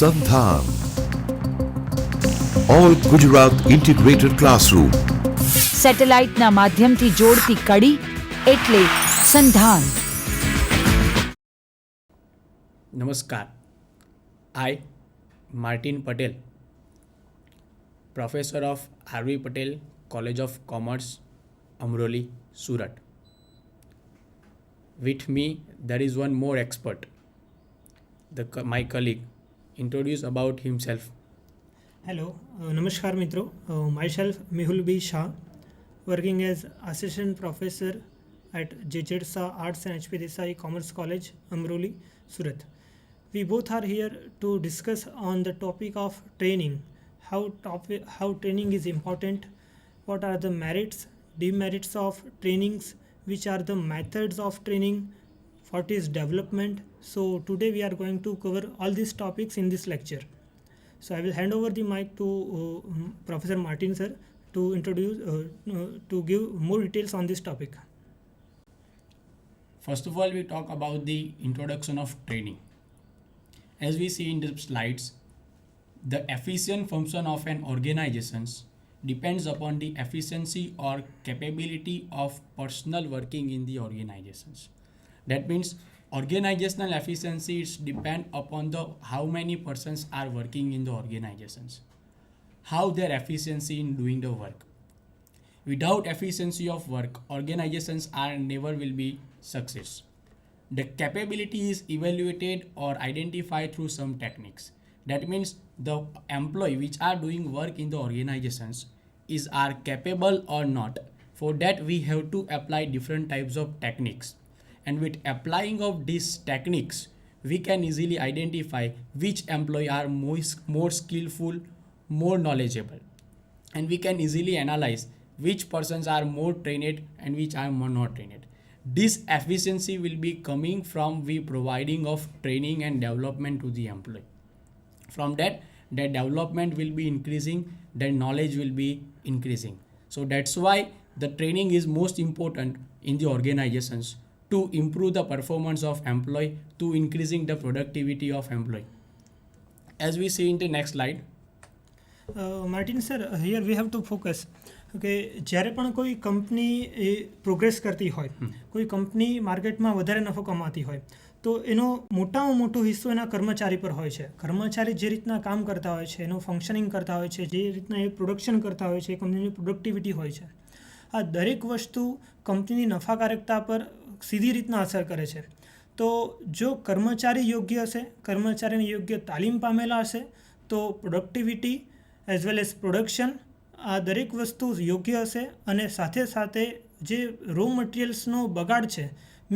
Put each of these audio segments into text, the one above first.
Sandhan. All Gujarat Integrated Classroom. સેટેલાઇટના માધ્યમથી જોડતી કડી એટલે સંધાન. નમસ્કાર. I, Martin Patel, Professor of R.V. Patel College of Commerce, Amroli, Surat. With me, there is one more expert, my colleague. Introduce about himself. Hello, Namaskar Mitro. Myself Mehul B. Shah, working as Assistant Professor at JZSA Arts and HP Desai Commerce College, Amroli, Surat. We both are here to discuss on the topic of training, how training is important, what are the merits, demerits of trainings, which are the methods of training, what is development. So today we are going to cover all these topics in this lecture. So I will hand over the mic to Professor Martin sir to introduce, to give more details on this topic. First of all, we talk about the introduction of training. As we see in the slides, the efficient function of an organization depends upon the efficiency or capability of personnel working in the organizations. That means organizational efficiency is depend upon how many persons are working in the organizations, how their efficiency in doing the work. Without efficiency of work, organizations are never will be success. The capability is evaluated or identified through some techniques. That means the employee which are doing work in the organizations are capable or not. For that we have to apply different types of techniques. And with applying of these techniques, we can easily identify which employee are more skillful, more knowledgeable. And we can easily analyze which persons are more trained and which are more not trained. This efficiency will be coming from we providing of training and development to the employee. From that, the development will be increasing, the knowledge will be increasing. So that's why the training is most important in the organizations to improve the performance of employee, to increasing the productivity of employee. As we see in the next slide. Martin sir, here we have to focus. કે જ્યારે પણ કોઈ company એ progress કરતી હોય, કોઈ company માર્કેટમાં વધારે નફો કમાતી હોય, તો એનો મોટામાં મોટો હિસ્સો એના કર્મચારી પર હોય છે. કર્મચારી જે રીતના કામ કરતા હોય છે, એનું ફંક્શનિંગ કરતા હોય છે, જે રીતના એ પ્રોડક્શન કરતા હોય છે, કંપનીની પ્રોડક્ટિવિટી હોય છે, આ દરેક વસ્તુ કંપનીની નફાકારકતા પર સીધી રીતના અસર કરે છે. તો જો કર્મચારી યોગ્ય હશે, કર્મચારીને યોગ્ય તાલીમ પામેલા હશે, તો productivity as well as production આ દરેક વસ્તુ યોગ્ય હશે અને સાથે સાથે જે રો મટીરિયલ્સનો બગાડ છે,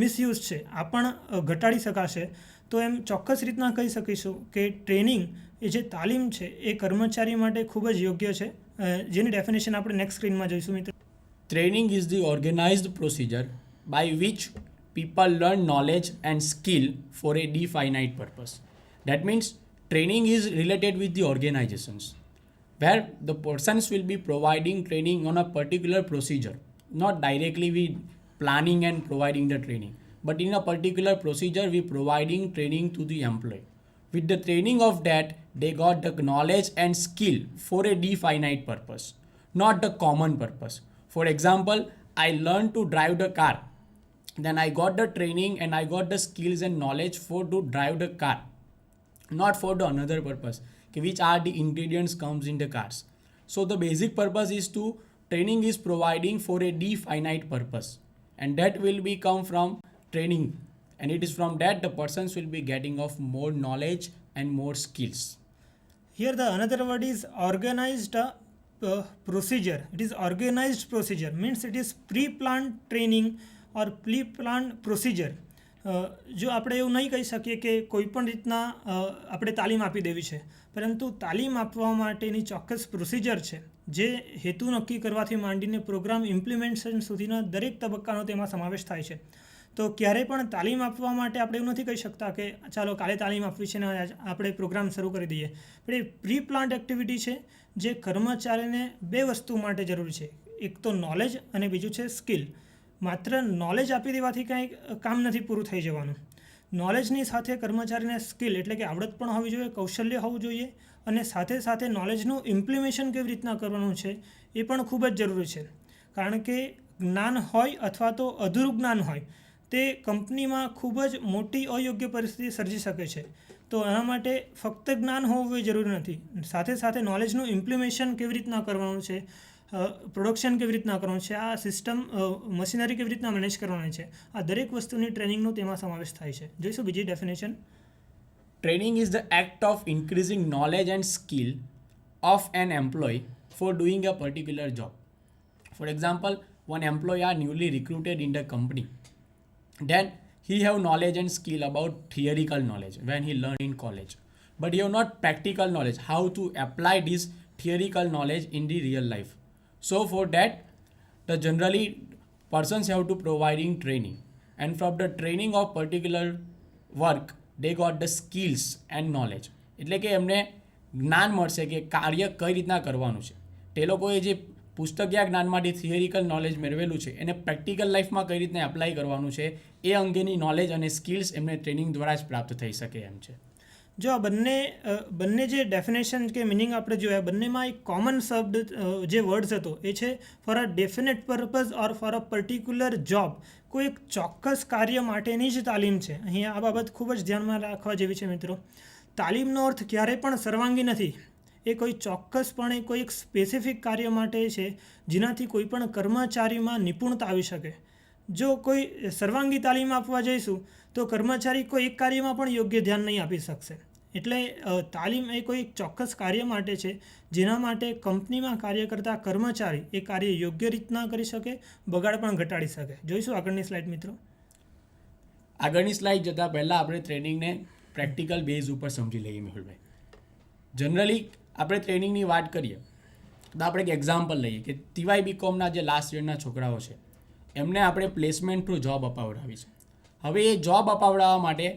મિસયુઝ છે, આ પણ ઘટાડી શકાશે. તો એમ ચોક્કસ રીતના કહી શકીશું કે ટ્રેનિંગ એ જે તાલીમ છે એ કર્મચારી માટે ખૂબ જ યોગ્ય છે, જેની ડેફિનેશન આપણે નેક્સ્ટ સ્ક્રીનમાં જોઈશું મિત્રો. Training is the organized procedure by which people learn knowledge and skill for a definite purpose. That means training is related with the organizations, where the persons will be providing training on a particular procedure, not directly we planning and providing the training, but in a particular procedure we providing training to the employee. With the training of that, they got the knowledge and skill for a definite purpose, not the common purpose. For example, I learned to drive the car, then I got the training and I got the skills and knowledge to drive the car, not for the another purpose, which are the ingredients comes in the cars. So the basic purpose is training is providing for a definite purpose, and that will be come from training, and it is from that the persons will be getting of more knowledge and more skills. Here the another word is organized procedure. It is organized procedure, means it is pre-planned training or pre-planned procedure. જો આપણે એવું નહીં કહી શકીએ કે કોઈ પણ રીતના આપણે તાલીમ આપી દેવી છે, પરંતુ તાલીમ આપવા માટેની ચોક્કસ પ્રોસિજર છે, જે હેતુ નક્કી કરવાથી માંડીને પ્રોગ્રામ ઇમ્પ્લિમેન્ટેશન સુધીના દરેક તબક્કાનો તેમાં સમાવેશ થાય છે. તો ક્યારેય પણ તાલીમ આપવા માટે આપણે એવું નથી કહી શકતા કે ચાલો કાલે તાલીમ આપવી છે ને આપણે પ્રોગ્રામ શરૂ કરી દઈએ. પણ એ પ્રી પ્લાન્ટ એક્ટિવિટી છે જે કર્મચારીને બે વસ્તુ માટે જરૂરી છે. એક તો નોલેજ અને બીજું છે સ્કિલ. માત્ર નોલેજ આપી દેવાથી કાંઈ કામ નથી પૂરું થઈ જવાનું. નોલેજની સાથે કર્મચારીને સ્કિલ એટલે કે આવડત પણ હોવી જોઈએ, કૌશલ્ય હોવું જોઈએ, અને સાથે સાથે નોલેજનું ઇમ્પ્લિમેશન કેવી રીતના કરવાનું છે એ પણ ખૂબ જ જરૂરી છે. કારણ કે જ્ઞાન હોય અથવા તો અધૂરું જ્ઞાન હોય તે કંપનીમાં ખૂબ જ મોટી અયોગ્ય પરિસ્થિતિ સર્જી શકે છે. તો એના માટે ફક્ત જ્ઞાન હોવું એ જરૂરી નથી, સાથે સાથે નોલેજનું ઇમ્પ્લિમેશન કેવી રીતના કરવાનું છે, પ્રોડક્શન કેવી રીતના કરવાનું છે, આ સિસ્ટમ મશીનરી કેવી રીતના મેનેજ કરવાની છે, આ દરેક વસ્તુની ટ્રેનિંગનો તેમાં સમાવેશ થાય છે. જોઈશું બીજી definition. Training is the act of increasing knowledge and skill of an employee for doing a particular job. For example, one employee are newly recruited in the company. Then he have knowledge and skill about theoretical knowledge when he learn in college. But he have not practical knowledge, how to apply this theoretical knowledge in the real life. So for that, the generally persons have to providing training. And from the training of particular work, they got the skills and knowledge. એટલે કે એમને જ્ઞાન મળશે કે કાર્ય કઈ રીતના કરવાનું છે. તે લોકોએ જે પુસ્તકીય જ્ઞાનમાંથી થિયરિકલ નોલેજ મેળવેલું છે એને પ્રેક્ટિકલ લાઈફમાં કઈ રીતના એપ્લાય કરવાનું છે એ અંગેની નોલેજ અને સ્કિલ્સ એમને ટ્રેનિંગ દ્વારા જ પ્રાપ્ત થઈ શકે એમ છે. જો આ બંને જે ડેફિનેશન કે મિનિંગ આપણે જોયા, બંનેમાં એક કોમન શબ્દ જે વર્ડ્સ હતો એ છે for a definite purpose or for a particular job. કોઈ એક ચોક્કસ કાર્ય માટેની જ તાલીમ છે. અહીંયા આ બાબત ખૂબ જ ધ્યાનમાં રાખવા જેવી છે મિત્રો. તાલીમનો અર્થ ક્યારેય પણ સર્વાંગી નથી. એ કોઈ ચોક્કસપણે કોઈ એક સ્પેસિફિક કાર્ય માટે છે જેનાથી કોઈ પણ કર્મચારીમાં નિપુણતા આવી શકે. જો કોઈ સર્વાંગી તાલીમ આપવા જઈશું તો કર્મચારી કોઈ એક કાર્યમાં પણ યોગ્ય ધ્યાન નહીં આપી શકશે. એટલે તાલીમ એ કોઈ એક ચોક્કસ કાર્ય માટે છે જેના માટે કંપનીમાં કાર્ય કરતા કર્મચારી એ કાર્ય યોગ્ય રીતના કરી શકે, બગાડ પણ ઘટાડી શકે. જોઈશું આગળની સ્લાઇડ મિત્રો. આગળની સ્લાઇડ જતાં પહેલાં આપણે ટ્રેનિંગને પ્રેક્ટિકલ બેઝ ઉપર સમજી લઈએ મેહુલભાઈ. જનરલી આપણે ટ્રેનિંગની વાત કરીએ તો આપણે એક એક્ઝામ્પલ લઈએ કે TY BComના જે લાસ્ટ યરના છોકરાઓ છે એમને આપણે પ્લેસમેન્ટ થ્રુ જોબ અપાવડાવી છે. હવે એ જોબ અપાવડાવવા માટે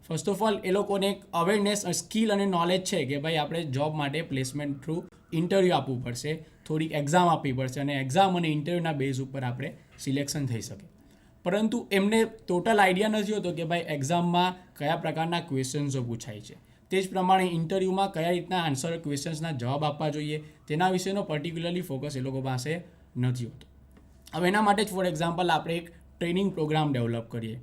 ફર્સ્ટ ઓફ ઓલ એ લોકોને એક અવેરનેસ, સ્કિલ અને નોલેજ છે કે ભાઈ આપણે જોબ માટે પ્લેસમેન્ટ થ્રુ ઇન્ટરવ્યૂ આપવું પડશે, થોડીક એક્ઝામ આપવી પડશે અને એક્ઝામ અને ઇન્ટરવ્યૂના બેઝ ઉપર આપણે સિલેક્શન થઈ શકે. પરંતુ એમને ટોટલ આઈડિયા નથી હોતો કે ભાઈ એક્ઝામમાં કયા પ્રકારના ક્વેશ્ચન્સો પૂછાય છે, તે જ પ્રમાણે ઇન્ટરવ્યૂમાં કયા રીતના આન્સર ક્વેશ્ચન્સના જવાબ આપવા જોઈએ તેના વિશેનો પર્ટિક્યુલરલી ફોકસ એ લોકો પાસે નથી હોતો. હવે એના માટે જ ફોર એક્ઝામ્પલ આપણે એક ટ્રેનિંગ પ્રોગ્રામ ડેવલપ કરીએ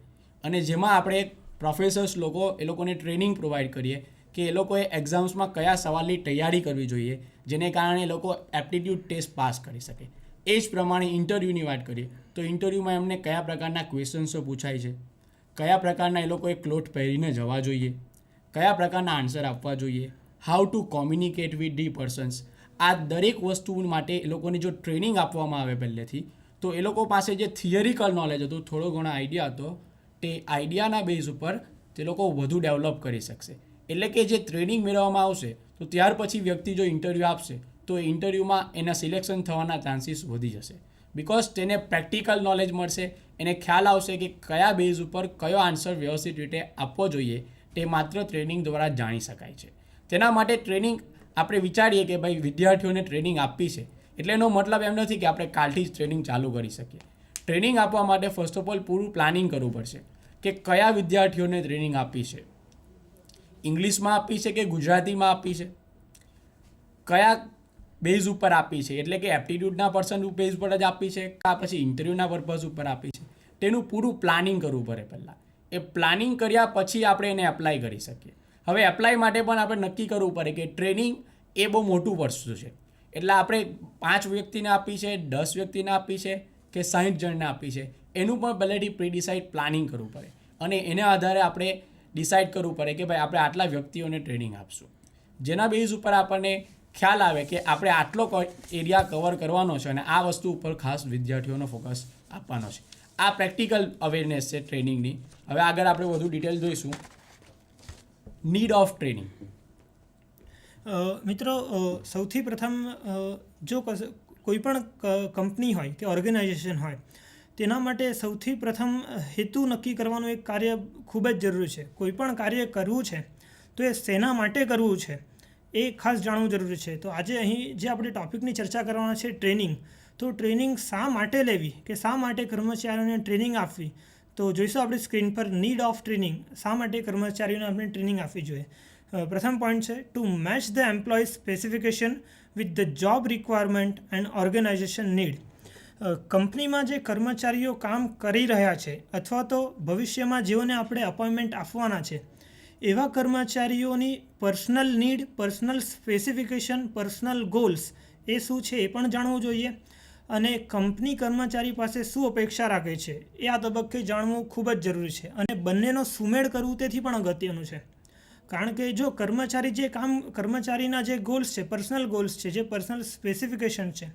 અને જેમાં આપણે પ્રોફેસર્સ એ લોકોને ટ્રેનિંગ પ્રોવાઈડ કરીએ કે એ લોકોએ એક્ઝામ્સમાં કયા સવાલની તૈયારી કરવી જોઈએ જેને કારણે એ લોકો એપ્ટિટ્યૂડ ટેસ્ટ પાસ કરી શકે. એ જ પ્રમાણે ઇન્ટરવ્યૂની વાત કરીએ તો ઇન્ટરવ્યૂમાં એમને કયા પ્રકારના ક્વેશ્ચન્સો પૂછાય છે, કયા પ્રકારના એ લોકોએ ક્લોથ પહેરીને જવા જોઈએ, કયા પ્રકારના આન્સર આપવા જોઈએ, how to communicate with the persons. આ દરેક વસ્તુ માટે એ લોકોને જો ટ્રેનિંગ આપવામાં આવે પહેલેથી તો એ લોકો પાસે જે થિયરિકલ નોલેજ હતું, થોડો ઘણો આઈડિયા હતો, તે આઈડિયાના બેઝ ઉપર તે લોકો વધુ ડેવલપ કરી શકશે. એટલે કે જે ટ્રેનિંગ મેળવવામાં આવશે તો ત્યાર પછી વ્યક્તિ જો ઇન્ટરવ્યૂ આપશે તો એ ઇન્ટરવ્યૂમાં એના સિલેક્શન થવાના ચાન્સીસ વધી જશે. બિકોઝ તેને પ્રેક્ટિકલ નોલેજ મળશે, એને ખ્યાલ આવશે કે કયા બેઝ ઉપર કયો આન્સર વ્યવસ્થિત રીતે આપવો જોઈએ તે માત્ર ટ્રેનિંગ દ્વારા જ જાણી શકાય છે. તેના માટે ટ્રેનિંગ આપણે વિચારીએ કે ભાઈ વિદ્યાર્થીઓને ટ્રેનિંગ આપવી છે એટલે એનો મતલબ એમ નથી કે આપણે કાલથી જ ટ્રેનિંગ ચાલુ કરી શકીએ. ટ્રેનિંગ આપવા માટે ફર્સ્ટ ઓફ ઓલ પૂરું પ્લાનિંગ કરવું પડશે કે કયા વિદ્યાર્થીઓને ટ્રેનિંગ આપી છે, ઇંગ્લિશમાં આપી છે કે ગુજરાતીમાં આપી છે, કયા બેઝ ઉપર આપી છે, એટલે કે એપ્ટિટ્યૂડના પર્સન બેઝ પર જ આપી છે કાં પછી ઇન્ટરવ્યૂના પર્પઝ ઉપર આપી છે, તેનું પૂરું પ્લાનિંગ કરવું પડે પહેલાં. એ પ્લાનિંગ કર્યા પછી આપણે એને એપ્લાય કરી શકીએ. હવે એપ્લાય માટે પણ આપણે નક્કી કરવું પડે કે ટ્રેનિંગ એ બહુ મોટું વસ્તુ છે. એટલે આપણે 5 વ્યક્તિને આપી છે, 10 વ્યક્તિને આપી છે કે 60 જણને આપી છે, એનું પણ પહેલેથી પ્રી-ડિસાઇડ પ્લાનિંગ કરવું પડે અને એના આધારે આપણે ડિસાઇડ કરવું પડે કે ભાઈ આપણે આટલા વ્યક્તિઓને ટ્રેનિંગ આપશું. જેના બેઝ ઉપર આપણને ખ્યાલ આવે કે આપણે આટલો એરિયા કવર કરવાનો છે અને આ વસ્તુ ઉપર ખાસ વિદ્યાર્થીઓનો ફોકસ આપવાનો છે. આ પ્રેક્ટિકલ અવેરનેસ છે ટ્રેનિંગની. હવે આગળ આપણે વધુ ડિટેલ જોઈશું. Need of training. મિત્રો, સૌથી પ્રથમ જો કોઈ પણ કંપની હોય કે ઓર્ગેનાઇઝેશન હોય તેના માટે સૌથી પ્રથમ હેતુ નક્કી કરવાનું એક કાર્ય ખૂબ જ જરૂરી છે. કોઈ પણ કાર્ય કરવું છે તો એ શેના માટે કરવું છે એ ખાસ જાણવું જરૂરી છે. તો આજે અહીં જે આપણે ટૉપિકની ચર્ચા કરવાના છે ટ્રેનિંગ, તો ટ્રેનિંગ શા માટે લેવી કે શા માટે કર્મચારીઓને ટ્રેનિંગ આપવી તો જોઈશું આપણી સ્ક્રીન પર નીડ ઓફ ટ્રેનિંગ, શા માટે કર્મચારીઓને આપણે ટ્રેનિંગ આપવી જોઈએ. પ્રથમ પોઈન્ટ છે to match the employ specification with the job requirement and organisation need. કંપનીમાં જે કર્મચારીઓ કામ કરી રહ્યા છે અથવા તો ભવિષ્યમાં જેઓને આપણે અપોઇન્ટમેન્ટ આપવાના છે એવા કર્મચારીઓની personal need, personal specification, personal goals એ શું છે એ પણ જાણવું જોઈએ. અને કંપની કર્મચારી પાસે શું અપેક્ષા રાખે છે એ આ તબક્કે જાણવું ખૂબ જ જરૂરી છે. અને બંનેનો સુમેળ કરવું તેથી પણ અગત્યનું છે. કારણ કે જો કર્મચારીના જે ગોલ્સ છે, પર્સનલ ગોલ્સ છે, જે પર્સનલ સ્પેસિફિકેશન છે,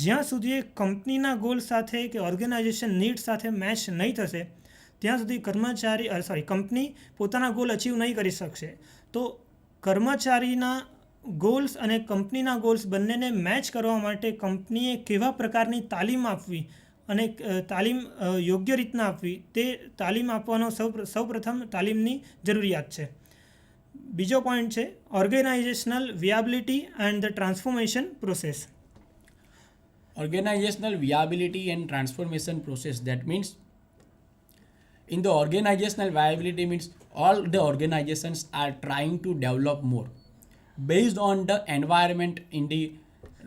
જ્યાં સુધી એ કંપનીના ગોલ સાથે કે ઓર્ગેનાઇઝેશન નીડ સાથે મેચ નહીં થશે ત્યાં સુધી કંપની પોતાના ગોલ અચીવ નહીં કરી શકશે. તો કર્મચારીના ગોલ્સ અને કંપનીના ગોલ્સ બંનેને મેચ કરવા માટે કંપનીએ કેવા પ્રકારની તાલીમ આપવી અને તાલીમ યોગ્ય રીતના આપવી તે તાલીમ આપવાનો સૌપ્રથમ તાલીમની જરૂરિયાત છે. બીજો પોઈન્ટ છે organisational viability and the transformation process. Organizational viability and transformation process, that means in the organizational viability means all the organizations are trying to develop more based on the environment in the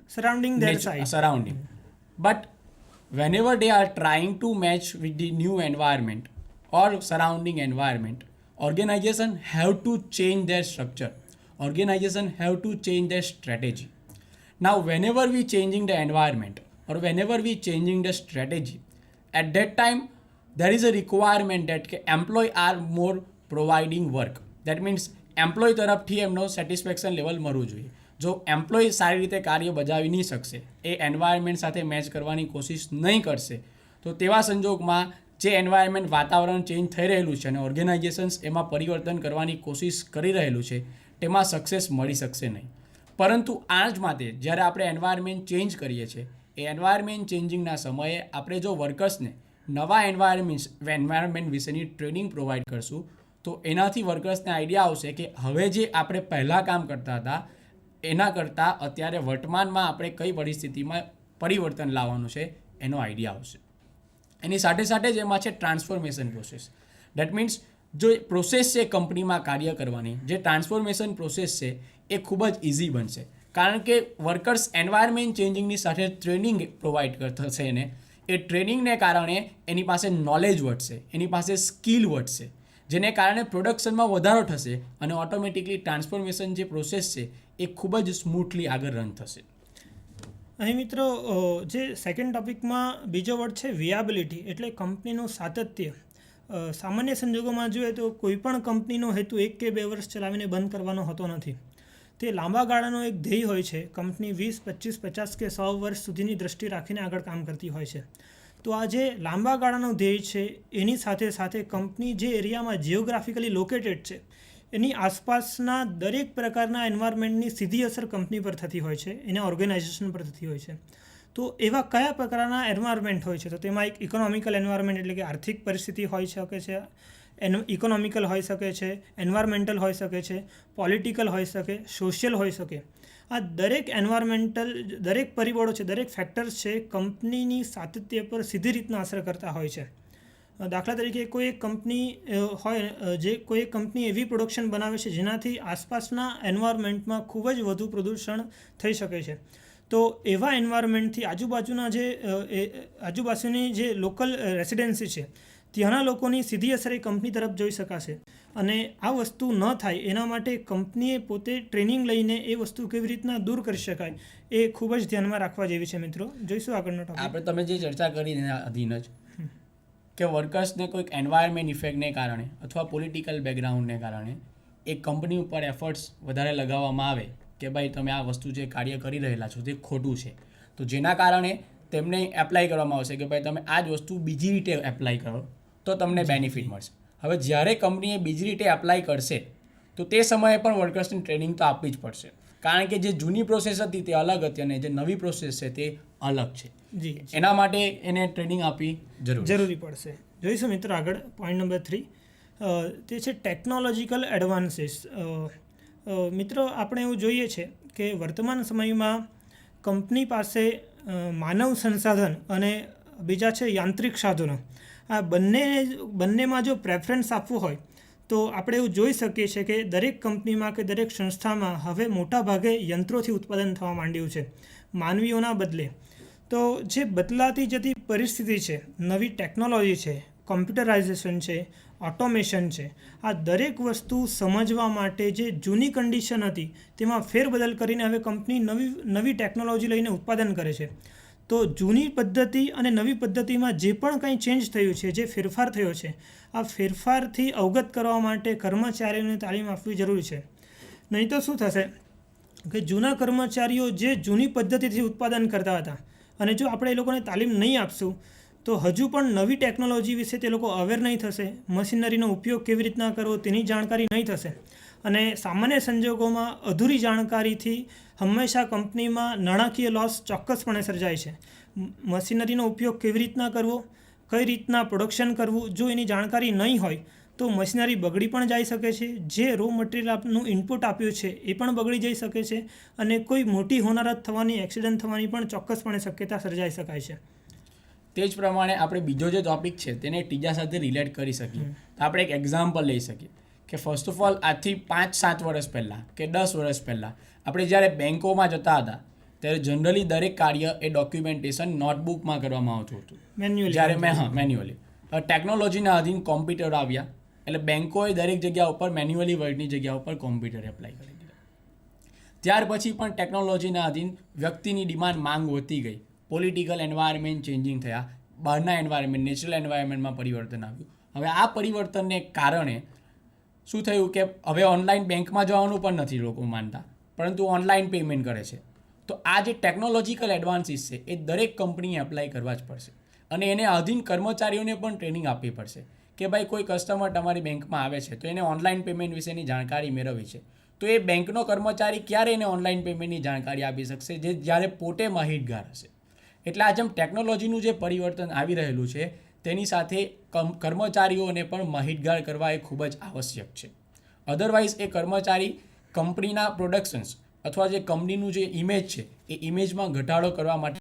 surrounding their side. surrounding. But whenever they are trying to match with the new environment or surrounding environment, organization have to change their structure, organization have to change their strategy. Now whenever we changing the environment or whenever we changing the strategy, at that time there is a requirement that employee are more providing work. That means employee તરફથી એમનો satisfaction level મળવું જોઈએ. જો employ સારી રીતે કાર્ય બજાવી નહીં શકશે, એ એન્વાયરમેન્ટ સાથે મેચ કરવાની કોશિશ નહીં કરશે, તો તેવા સંજોગમાં જે એન્વાયરમેન્ટ વાતાવરણ ચેન્જ થઈ રહેલું છે અને ઓર્ગેનાઇઝેશન્સ એમાં પરિવર્તન કરવાની કોશિશ કરી રહેલું છે તેમાં સક્સેસ મળી શકશે નહીં. પરંતુ આ જ માટે જ્યારે આપણે એન્વાયરમેન્ટ ચેન્જ કરીએ છીએ, એ એન્વાયરમેન્ટ ચેન્જિંગના સમયે આપણે જો વર્કર્સને નવા એન્વાયરમેન્ટ વિશેની ટ્રેનિંગ પ્રોવાઈડ કરશું તો એનાથી વર્કર્સને આઈડિયા આવશે કે હવે જે આપણે પહેલાં કામ કરતા હતા એના કરતાં અત્યારે વર્તમાનમાં આપણે કઈ પરિસ્થિતિમાં પરિવર્તન લાવવાનું છે એનો આઈડિયા આવશે. એની સાથે સાથે જ એમાં છે ટ્રાન્સફોર્મેશન પ્રોસેસ. દેટ મીન્સ જો પ્રોસેસ છે કંપનીમાં કાર્ય કરવાની, જે ટ્રાન્સફોર્મેશન પ્રોસેસ છે એ ખૂબ જ ઇઝી બનશે. કારણ કે વર્કર્સ એન્વાયરમેન્ટ ચેન્જિંગની સાથે ટ્રેનિંગ પ્રોવાઈડ થશે ને એ ટ્રેનિંગને કારણે એની પાસે નોલેજ વધશે, એની પાસે સ્કિલ વધશે, જેને કારણે પ્રોડક્શનમાં વધારો થશે અને ઓટોમેટિકલી ટ્રાન્સફોર્મેશન જે પ્રોસેસ છે એ ખૂબ જ સ્મૂથલી આગળ રન થશે. અહીં મિત્રો જે સેકન્ડ ટોપિકમાં બીજો વર્ડ છે વિયાબિલિટી, એટલે કંપનીનું સાતત્ય. સામાન્ય સંજોગોમાં જોઈએ તો કોઈ પણ કંપનીનો હેતુ 1 કે 2 વર્ષ ચલાવીને બંધ કરવાનો હોતો નથી. તે લાંબા ગાળાનો એક ધ્યેય હોય છે. કંપની 20, 25, 50 કે 100 વર્ષ સુધીની દ્રષ્ટિ રાખીને આગળ કામ કરતી હોય છે. તો આ જે લાંબા ગાળાનો ધ્યેય છે એની સાથે સાથે કંપની જે એરિયામાં જિયોગ્રાફિકલી લોકેટેડ છે એની આસપાસના દરેક પ્રકારના એન્વાયરમેન્ટની સીધી અસર કંપની પર થતી હોય છે, એના ઓર્ગેનાઇઝેશન પર થતી હોય છે. તો એવા કયા પ્રકારના એન્વાયરમેન્ટ હોય છે? તો તેમાં એક ઇકોનોમિકલ એન્વાયરમેન્ટ એટલે કે આર્થિક પરિસ્થિતિ હોઈ શકે છે, ઇકોનોમિકલ હોઈ શકે છે, એન્વાયરમેન્ટલ હોઈ શકે છે, પોલિટિકલ હોઈ શકે, સોશિયલ હોઈ શકે. આ દરેક દરેક પરિબળો છે, દરેક ફેક્ટર્સ છે કંપનીની સાતત્ય પર સીધી રીતના અસર કરતા હોય છે. દાખલા તરીકે કોઈ એક કંપની એવી પ્રોડક્શન બનાવે છે જેનાથી આસપાસના એન્વાયરમેન્ટમાં ખૂબ જ વધુ પ્રદૂષણ થઈ શકે છે. તો એવા એન્વાયરમેન્ટથી આજુબાજુની જે લોકલ રેસિડેન્સી છે ત્યાંના લોકોની સીધી અસર એ કંપની તરફ જોઈ શકાશે. અને આ વસ્તુ ન થાય એના માટે કંપનીએ પોતે ટ્રેનિંગ લઈને એ વસ્તુ કેવી રીતના દૂર કરી શકાય એ ખૂબ જ ધ્યાનમાં રાખવા જેવી છે. મિત્રો જોઈશું આગળનો ટોપિક. આપણે તમે જે ચર્ચા કરી એના અધીન જ કે વર્કર્સને કોઈક એન્વાયરમેન્ટ ઇફેક્ટને કારણે અથવા પોલિટિકલ બેકગ્રાઉન્ડને કારણે એક કંપની ઉપર એફર્ટ્સ વધારે લગાવવામાં આવે કે ભાઈ તમે આ વસ્તુ જે કાર્ય કરી રહેલા છો તે ખોટું છે, તો જેના કારણે તેમને એપ્લાય કરવામાં આવશે કે ભાઈ તમે આ જ વસ્તુ બીજી રીતે એપ્લાય કરો તો તમને બેનિફિટ મળશે. હવે જ્યારે કંપનીએ બીજી રીતે એપ્લાય કરશે તો તે સમયે પણ વર્કર્સની ટ્રેનિંગ તો આપવી જ પડશે, કારણ કે જે જૂની પ્રોસેસ હતી તે અલગ હતી અને જે નવી પ્રોસેસ છે તે અલગ છે. એના માટે એને ટ્રેનિંગ આપવી જરૂરી પડશે. જોઈશું મિત્રો આગળ પોઈન્ટ નંબર 3, તે છે ટેકનોલોજીકલ એડવાન્સીસ. મિત્રો આપણે એવું જોઈએ છે કે વર્તમાન સમયમાં કંપની પાસે માનવ સંસાધન અને બીજા છે યાંત્રિક સાધનો, આ બંનેમાં જો પ્રેફરન્સ આપવું હોય તો આપણે એવું જોઈ શકીએ છીએ કે દરેક કંપનીમાં કે દરેક સંસ્થામાં હવે મોટાભાગે યંત્રોથી ઉત્પાદન થવા માંડ્યું છે માનવીઓના બદલે. તો જે બદલાતી જતી પરિસ્થિતિ છે, નવી ટેકનોલોજી છે, કોમ્પ્યુટરાઇઝેશન છે, ઓટોમેશન છે, આ દરેક વસ્તુ સમજવા માટે જે જૂની કન્ડિશન હતી તેમાં ફેરબદલ કરીને હવે કંપની નવી ટેકનોલોજી લઈને ઉત્પાદન કરે છે. તો જૂની પદ્ધતિ અને નવી પદ્ધતિમાં જે પણ કંઈ ચેન્જ થયું છે, જે ફેરફાર થયો છે, આ ફેરફારથી અવગત કરવા માટે કર્મચારીઓને તાલીમ આપવી જરૂરી છે. નહીં તો શું થશે કે જૂના કર્મચારીઓ જે જૂની પદ્ધતિથી ઉત્પાદન કરતા હતા અને જો આપણે એ લોકોને તાલીમ નહીં આપશું તો હજુ પણ નવી ટેકનોલોજી વિશે તે લોકો અવેર નહીં થશે, મશીનરીનો ઉપયોગ કેવી રીતના કરવો તેની જાણકારી નહીં થશે. અને સામાન્ય સંજોગોમાં અધૂરી જાણકારીથી હંમેશા કંપનીમાં નાણાકીય લોસ ચોક્કસપણે સર્જાય છે. મશીનરીનો ઉપયોગ કેવી રીતના કરવો, કઈ રીતના પ્રોડક્શન કરવું, જો એની જાણકારી નહીં હોય તો મશીનરી બગડી પણ જઈ શકે છે, જે રો મટીરિયલ આપનું ઇનપુટ આપ્યું છે એ પણ બગડી જઈ શકે છે અને કોઈ મોટી હોનારત થવાની, એક્સિડન્ટ થવાની પણ ચોક્કસપણે શક્યતા સર્જાઈ શકાય છે. તે જ પ્રમાણે આપણે બીજો જે ટોપિક છે તેને ત્રીજા સાથે રિલેટ કરી શકીએ. તો આપણે એક એક્ઝામ્પલ લઈ શકીએ કે ફર્સ્ટ ઓફ ઓલ આજથી 5-7 વર્ષ પહેલાં કે 10 વર્ષ પહેલાં આપણે જ્યારે બેન્કોમાં જતા હતા ત્યારે જનરલી દરેક કાર્ય એ ડોક્યુમેન્ટેશન નોટબુકમાં કરવામાં આવતું હતું. જ્યારે મેન્યુઅલી ટેકનોલોજીના અધીન કોમ્પ્યુટર આવ્યા એટલે બેન્કોએ દરેક જગ્યા ઉપર મેન્યુઅલી વર્ડની જગ્યા ઉપર કોમ્પ્યુટર એપ્લાય કરી દીધા. ત્યાર પછી પણ ટેકનોલોજીના અધીન વ્યક્તિની ડિમાન્ડ માંગ વધતી ગઈ, પોલિટિકલ એન્વાયરમેન્ટ ચેન્જિંગ થયા, બહારના એન્વાયરમેન્ટ, નેચરલ એન્વાયરમેન્ટમાં પરિવર્તન આવ્યું. હવે આ પરિવર્તનને કારણે શું થયું કે હવે ઓનલાઈન બેંકમાં જવાનું પણ નથી લોકો માનતા, પરંતુ ઓનલાઈન પેમેન્ટ કરે છે. તો આ જે ટેકનોલોજીકલ એડવાન્સીસ છે એ દરેક કંપનીએ એપ્લાય કરવા જ પડશે અને એને અધીન કર્મચારીઓને પણ ટ્રેનિંગ આપવી પડશે કે ભાઈ કોઈ કસ્ટમર તમારી બેંકમાં આવે છે તો એને ઓનલાઈન પેમેન્ટ વિશેની જાણકારી મેળવવી છે. તો એ બેંકનો કર્મચારી ક્યારે એને ઓનલાઈન પેમેન્ટની જાણકારી આપી શકશે, જે જ્યારે પોતે માહિતગાર હશે. એટલે આ જેમ ટેકનોલોજીનું જે પરિવર્તન આવી રહેલું છે તેની સાથે કર્મચારીઓને પણ માહિતગાર કરવા એ ખૂબ જ આવશ્યક છે. અધરવાઇઝ એ કર્મચારી કંપનીના પ્રોડક્શન્સ અથવા જે કંપનીનું જે ઇમેજ છે એ ઇમેજમાં ઘટાડો કરવા માટે